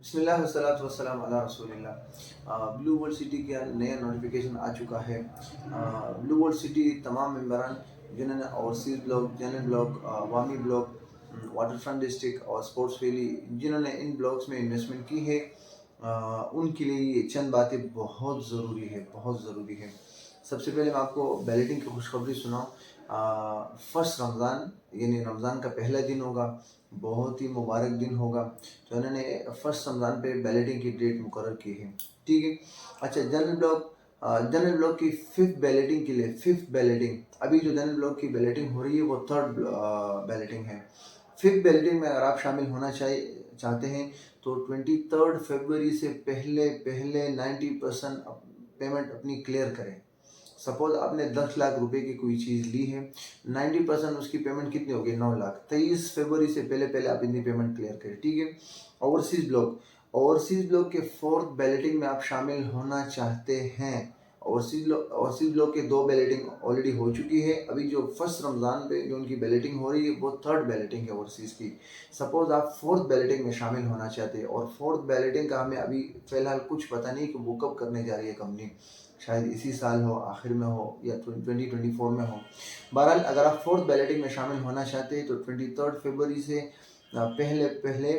बिस्मिल्लाह वस्सलातु वस्सलाम अला रसूलिल्लाह। Blue world city का नया नोटिफिकेशन आ चुका है। ब्लू वर्ल्ड सिटी तमाम मेंबरान जिन्होंने ओवरसीज़ ब्लॉक, जनरल ब्लॉक, अवामी ब्लॉक, वाटर फ्रंट डिस्ट्रिक्ट और स्पोर्ट्स वैली जिन्होंने इन ब्लॉक्स में इन्वेस्टमेंट की है, उनके लिए ये चंद बातें बहुत ज़रूरी है, बहुत ज़रूरी है। सबसे पहले मैं आपको बैलेटिंग की खुशखबरी सुनाऊँ। फर्स्ट रमज़ान यानी रमज़ान का पहला दिन होगा, बहुत ही मुबारक दिन होगा। तो इन्होंने फर्स्ट रमज़ान पे बैलेटिंग की डेट मुकर्रर की है। ठीक है। अच्छा, जनरल ब्लॉक की फिफ्थ बैलेटिंग के लिए, फिफ्थ बैलेटिंग अभी जो जनरल ब्लॉक की बैलेटिंग हो रही है वो थर्ड बैलेटिंग है। फिफ्थ बैलेटिंग में अगर आप शामिल होना चाहते हैं तो 23 फरवरी से पहले पहले 90% पेमेंट अपनी क्लियर करें। सपोज आपने 10 लाख रुपए की कोई चीज़ ली है, 90% उसकी पेमेंट कितनी होगी? 9 लाख। 23 फरवरी से पहले पहले आप इतनी पेमेंट क्लियर करें। ठीक है। ओवरसीज ब्लॉक, ओवरसीज ब्लॉक के फोर्थ बैलेटिंग में आप शामिल होना चाहते हैं। ओवरसीज ब्लॉक के दो बैलेटिंग ऑलरेडी हो चुकी है। अभी जो फर्स्ट रमज़ान पे जो उनकी बैलेटिंग हो रही है वो थर्ड बैलेटिंग है ओवरसीज की। सपोज आप फोर्थ बैलेटिंग में शामिल होना चाहते हैं और फोर्थ बैलेटिंग का हमें अभी फ़िलहाल कुछ पता नहीं कि वो कब करने जा रही है कंपनी। शायद इसी साल हो, आखिर में हो, या 2024 में हो। बहरहाल अगर आप फोर्थ बैलेटिंग में शामिल होना चाहते हैं तो 23 फरवरी से पहले पहले,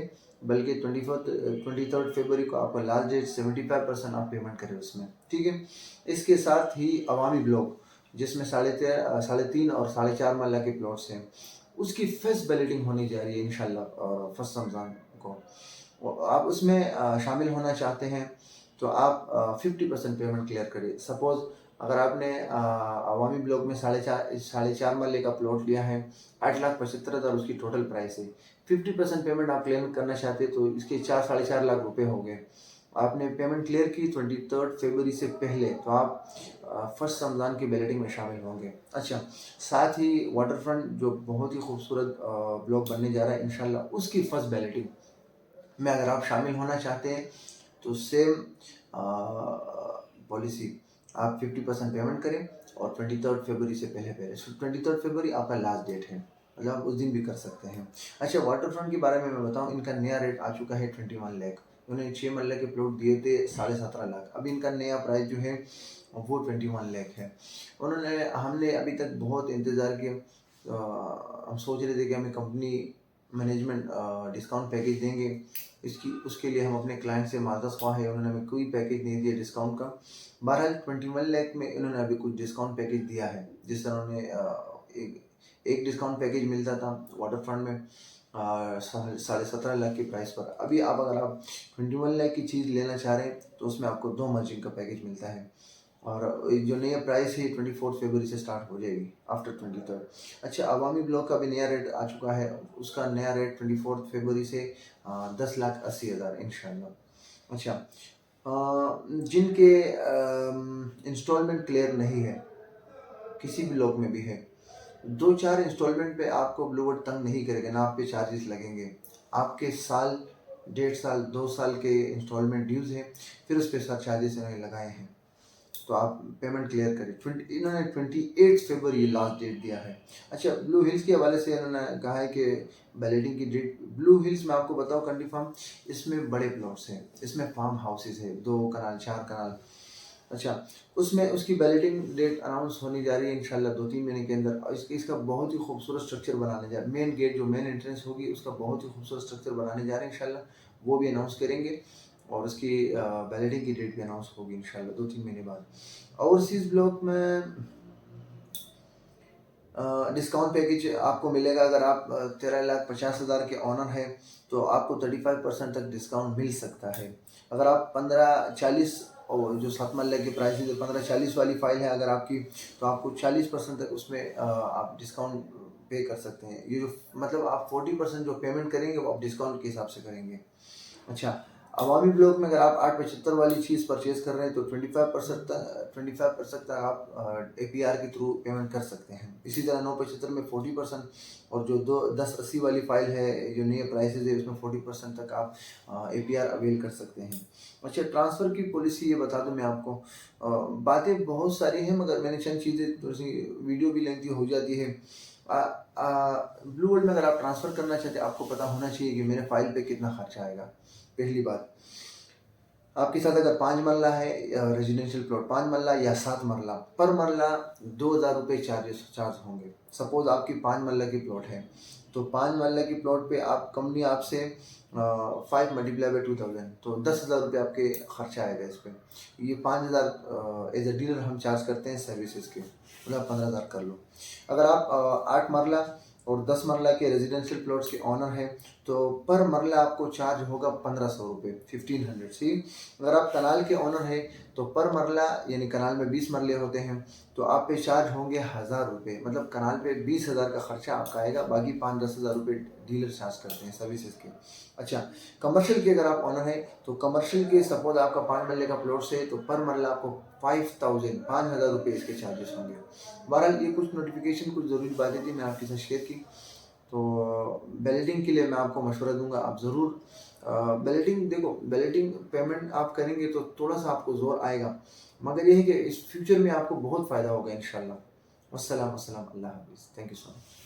बल्कि 23 फरवरी को आपका लास्ट डेट, 75% आप पेमेंट करें उसमें। ठीक है। इसके साथ ही अवामी ब्लॉक जिसमें 3.5 और 4.5 मरला के प्लॉट्स हैं, उसकी फर्स्ट बैलेटिंग होने जा रही है इंशाल्लाह फर्स्ट रमज़ान को। आप उसमें शामिल होना चाहते हैं तो आप 50% पेमेंट क्लियर करें। सपोज अगर आपने अवामी ब्लॉक में साढ़े चार मरले का प्लॉट लिया है, 8,75,000 उसकी टोटल प्राइस है। 50% पेमेंट आप क्लेम करना चाहते हैं तो इसके 4 साढ़े 4 लाख रुपए हो गए। आपने पेमेंट क्लियर की 23 फरवरी से पहले तो आप फर्स्ट रमज़ान की बैलेटिंग में शामिल होंगे। अच्छा, साथ ही वाटर फ्रंट जो बहुत ही खूबसूरत ब्लॉक बनने जा रहा है इंशाल्लाह, उसकी फर्स्ट बैलेटिंग में अगर आप शामिल होना चाहते हैं तो सेम पॉलिसी, आप 50% पेमेंट करें और 23 फरवरी से पहले पहले, 23 फरवरी आपका लास्ट डेट है, मतलब आप उस दिन भी कर सकते हैं। अच्छा, वाटर फ्रंट के बारे में मैं बताऊं, इनका नया रेट आ चुका है 21 लाख। उन्होंने 6 मरले के प्लॉट दिए थे 17.5 लाख। अभी इनका नया प्राइस जो है वो 21 लाख है। हमने अभी तक बहुत इंतज़ार किया। हम सोच रहे थे कि हमें कंपनी मैनेजमेंट डिस्काउंट पैकेज देंगे, इसकी उसके लिए हम अपने क्लाइंट से माज़रत ख्वाह है, उन्होंने हमें कोई पैकेज नहीं दिया डिस्काउंट का। बहरहाल 21 लाख में इन्होंने अभी कुछ डिस्काउंट पैकेज दिया है, जिस तरह उन्होंने एक डिस्काउंट पैकेज मिलता था वाटर फ्रंट में 17.5 लाख की प्राइस पर। अभी अगर आप 21 लाख की चीज़ लेना चाह रहे हैं तो उसमें आपको 2 मर्जिंग का पैकेज मिलता है और जो नया प्राइस है 24 फरवरी से स्टार्ट हो जाएगी आफ्टर 23। अच्छा, अवामी ब्लॉक का भी नया रेट आ चुका है, उसका नया रेट 24 फरवरी से 10,80,000 इंशाल्लाह। अच्छा, जिनके इंस्टॉलमेंट क्लियर नहीं है, किसी भी ब्लॉक में भी है, 2-4 इंस्टॉलमेंट पे आपको ब्लूवर्ड तंग नहीं करेगा, ना आप पे चार्जेस लगेंगे। आपके साल, 1.5 साल, 2 साल के इंस्टॉलमेंट ड्यूज़ हैं, फिर उस पर सर चार्जेस इन्होंने लगाए हैं, तो आप पेमेंट क्लियर करें। इन्होंने 28 फरवरी लास्ट डेट दिया है। अच्छा, ब्लू हिल्स के हवाले से इन्होंने कहा है कि बैलेटिंग की डेट, ब्लू हिल्स में आपको बताओ कंट्री फार्म, इसमें बड़े प्लॉट्स हैं, इसमें फार्म हाउसेज है, 2 कनाल 4 कनाल। अच्छा, उसमें उसकी बैलेटिंग डेट अनाउंस होने जा रही है इंशाल्लाह 2-3 महीने के अंदर। और इसका बहुत ही खूबसूरत स्ट्रक्चर बनाने जा रहे हैं। मेन गेट जो मेन एंट्रेंस होगी उसका बहुत ही खूबसूरत स्ट्रक्चर बनाने जा रहे हैं इंशाल्लाह, वो भी अनाउंस करेंगे और उसकी बैलेटिंग की डेट भी अनाउंस होगी इंशाल्लाह 2-3 महीने बाद। ओवरसीज़ ब्लॉक में डिस्काउंट पैकेज आपको मिलेगा। अगर आप 13,50,000 के ऑनर हैं तो आपको 35% तक डिस्काउंट मिल सकता है। अगर आप 15-40 और जो 7 मरले की प्राइस है, जो 15-40 वाली फाइल है अगर आपकी, तो आपको 40% तक उसमें आप डिस्काउंट पे कर सकते हैं। ये जो मतलब आप 40% जो पेमेंट करेंगे वो आप डिस्काउंट के हिसाब से करेंगे। अच्छा, अवामी ब्लॉक में अगर आप 875 वाली चीज़ परचेज कर रहे हैं तो 25% तक आप APR के थ्रू पेमेंट कर सकते हैं। इसी तरह 975 में 40% और जो 1080 वाली फाइल है, जो नए प्राइसेज है, उसमें 40% तक आप APR अवेल कर सकते हैं। अच्छा, ट्रांसफ़र की पॉलिसी ये बता दूं मैं आपको, बातें बहुत सारी हैं मगर मैंने चंद चीज़ें, थोड़ी सी वीडियो भी लेंथी हो जाती है। ब्लू वर्ल्ड में अगर आप ट्रांसफ़र करना चाहते हैं आपको पता होना चाहिए कि मेरे फ़ाइल पे कितना खर्चा आएगा। पहली बात, आपके साथ अगर 5 मरला है रेजिडेंशियल प्लॉट, 5 मरला या 7 मरला, पर मरला 2,000 रुपये चार्ज होंगे। सपोज आपकी 5 मरला की प्लॉट है, तो 5 मरला की प्लॉट पे आप कंपनी आपसे 5 मल्टीप्लाई बाई 2000, तो 10,000 रुपये आपके खर्चा आएगा इस पर। ये 5,000 एज अ डीलर हम चार्ज करते हैं सर्विसेज के, मतलब 15,000 कर लो। अगर आप 8 मरला और 10 मरला के रेजिडेंशियल प्लॉट्स के ऑनर हैं, तो पर मरला आपको चार्ज होगा 1,500 रुपये, 1,500 सी। अगर आप कनाल के ऑनर हैं, तो पर मरला यानी कनाल में 20 मरले होते हैं, तो आप पे चार्ज होंगे 1,000 रुपये, मतलब कनाल पे 20,000 का खर्चा आपका आएगा, बाकी 5-10 हज़ार रुपये डीलर चार्ज करते हैं सर्विसेज के। अच्छा, कमर्शियल के अगर आप ऑनर हैं, तो कमर्शियल के सपोज आपका 5 मरले का प्लॉट से, तो पर मरला आपको 5,000 इसके चार्जेस होंगे। बहरहाल ये कुछ नोटिफिकेशन, कुछ ज़रूरी बातें थी, मैं आपके साथ शेयर की। तो बैलेटिंग के लिए मैं आपको मशवरा दूंगा, आप ज़रूर बैलेटिंग देखो, बैलेटिंग पेमेंट आप करेंगे तो थोड़ा सा आपको जोर आएगा, मगर ये है कि इस फ्यूचर में आपको बहुत फ़ायदा होगा इंशाल्लाह। वस्सलाम वस्सलाम, अल्लाह हाफिज़, थैंक यू सो मच।